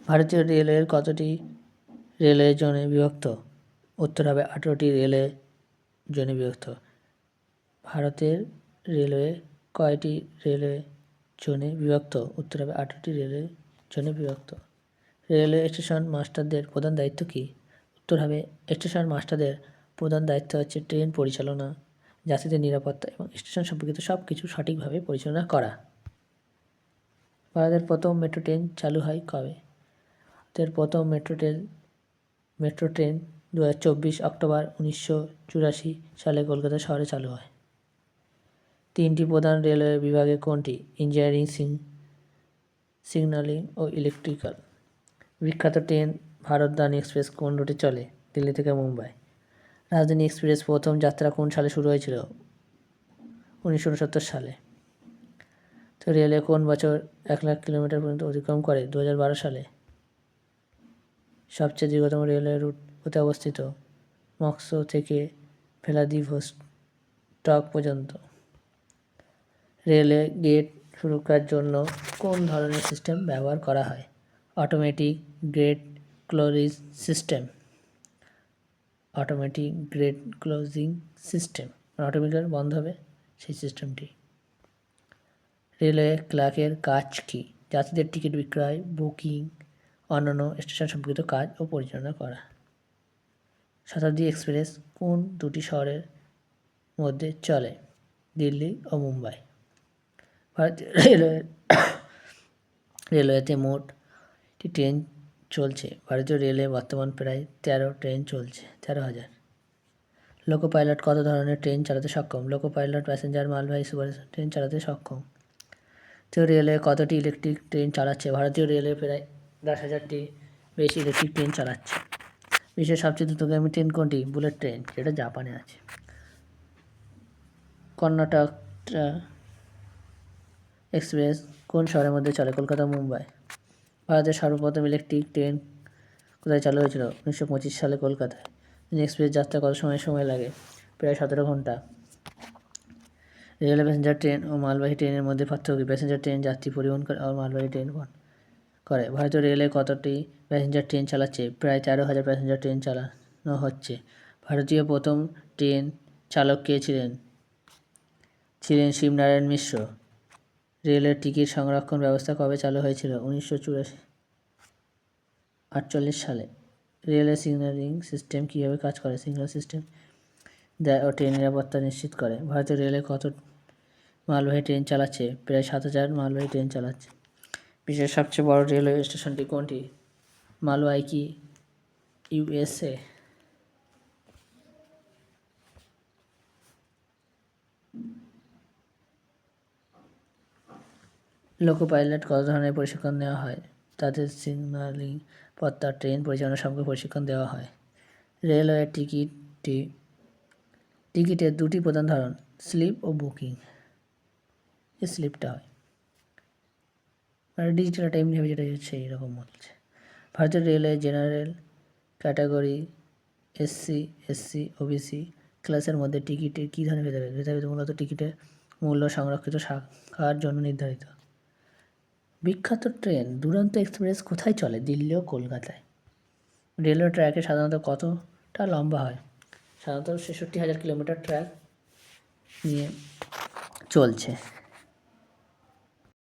ভারতীয় রেলওয়ের কতটি রেলওয়ে জোনে বিভক্ত? উত্তর হবে 18টি রেলওয়ে জোনে বিভক্ত। ভারতের রেলওয়ে কয়টি রেলওয়ে জোনে বিভক্ত? উত্তর হবে 18টি রেলওয়ে জোনে বিভক্ত। রেলওয়ে স্টেশন মাস্টারদের প্রধান দায়িত্ব কী? উত্তর হবে স্টেশন মাস্টারদের প্রধান দায়িত্ব হচ্ছে ট্রেন পরিচালনা, যাত্রীদের নিরাপত্তা এবং স্টেশন সম্পর্কিত সব কিছু সঠিকভাবে পরিচালনা করা। ভারতের প্রথম মেট্রো ট্রেন চালু হয় কবে? ভারতের প্রথম মেট্রো ট্রেন 2024 অক্টোবর 1984 সালে কলকাতা শহরে চালু হয়। 3টি প্রধান রেলওয়ে বিভাগে কোনটি? ইঞ্জিনিয়ারিং, সিগন্যালিং ও ইলেকট্রিক্যাল। বিখ্যাত ট্রেন ভারতদান এক্সপ্রেস কোন রুটে চলে? দিল্লি থেকে মুম্বাই। রাজধানী এক্সপ্রেস প্রথম যাত্রা কোন সালে শুরু হয়েছিল? 1969 সালে। তো রেলওয়ে কোন বছর 1 লাখ কিলোমিটার পর্যন্ত অতিক্রম করে? 2012 সালে। সবচেয়ে দীর্ঘতম রেলওয়ে রুট কোথায় অবস্থিত? মস্কো থেকে ভ্লাদিভস্টক পর্যন্ত। রেলওয়ে গেট সুরক্ষার জন্য কোন ধরনের সিস্টেম ব্যবহার করা হয়? Automatic gate closing system. Automatic gate closing system, automatic বন্ধ হবে সেই সিস্টেমটি। রেলওয়ে ক্লার্কের কাজ কী? যাত্রীদের টিকিট বিক্রয়, বুকিং, অন্যান্য স্টেশন সম্পর্কিত কাজ ও পরিচালনা করা। শতাব্দী এক্সপ্রেস কোন দুটি শহরের মধ্যে চলে? দিল্লি ও মুম্বাই। ভারতীয় রেলওয়েতে মোটটি ট্রেন চলছে। ভারতীয় রেলওয়ে বর্তমান প্রায় 13 ট্রেন চলছে, 13,000। লোকো পাইলট কত ধরনের ট্রেন চালাতে সক্ষম? লোকো পাইলট প্যাসেঞ্জার, মালবাহী, সুপার ট্রেন চালাতে সক্ষম। তো রেলওয়ে কতটি ইলেকট্রিক ট্রেন চালাচ্ছে? ভারতীয় রেলওয়ে প্রায় 10,000টি বেশি ইলেকট্রিক ট্রেন চালাচ্ছে। বিশ্বের সবচেয়ে দ্রুতগামী ট্রেন কোনটি? বুলেট ট্রেন, যেটা জাপানে আছে। কর্ণাটক এক্সপ্রেস কোন শহরের মধ্যে চলে? কলকাতা, মুম্বাই। ভারতের সর্বপ্রথম ইলেকট্রিক ট্রেন কোথায় চালু হয়েছিল? 1925 সালে কলকাতায়। এক্সপ্রেস যাত্রা কত সময় লাগে? প্রায় 17 ঘন্টা। রেলওয়ে প্যাসেঞ্জার ট্রেন ও মালবাহী ট্রেনের মধ্যে পার্থক্য কী? প্যাসেঞ্জার ট্রেন যাত্রী পরিবহন করে আর মালবাহী ট্রেন করে। ভারতীয় রেলওয়ে কতটি প্যাসেঞ্জার ট্রেন চালাচ্ছে? প্রায় 13,000 প্যাসেঞ্জার ট্রেন চালানো হচ্ছে। ভারতীয় প্রথম ট্রেন চালক কে ছিলেন? শিবনারায়ণ মিশ্র। রেলের টিকিট সংরক্ষণ ব্যবস্থা কবে চালু হয়েছিল? 1948 সালে। রেলওয়ে সিগন্যালিং সিস্টেম কীভাবে কাজ করে? সিগন্যাল সিস্টেম দেয় ও ট্রেন নিরাপত্তা নিশ্চিত করে। ভারতীয় রেলওয়ে কত মালবাহী ট্রেন চালাচ্ছে? প্রায় 7,000 মালবাহী ট্রেন চালাচ্ছে। বিশ্বের সবচেয়ে বড় রেলওয়ে স্টেশনটি কোনটি? মালওয়াইকি, USA। লোকো পাইলট কত ধরনের প্রশিক্ষণ নেওয়া হয়? তাদের সিগন্যালিং, পথটা, ট্রেন পরিচালনা সম্পর্কে প্রশিক্ষণ দেওয়া হয়। রেলওয়ে টিকিটের দুটি প্রধান ধরন, স্লিপ ও বুকিং। এই স্লিপটা হয় মানে ডিজিটাল একটা এমনি হবে, যেটা হচ্ছে এইরকম বলছে। ভারতীয় railway general category, SC, OBC ক্লাসের মধ্যে টিকিটের কী ধরনের ভেদাভেদ? ভেদাভেদ মূলত টিকিটের মূল্য সংরক্ষিত শাখার জন্য নির্ধারিত। বিখ্যাত ট্রেন দুরন্ত এক্সপ্রেস কোথায় চলে? দিল্লি ও কলকাতায়। রেলওয়ে ট্র্যাকে সাধারণত কতটা লম্বা হয়? সাধারণত 66,000 কিলোমিটার ট্র্যাক নিয়ে চলছে।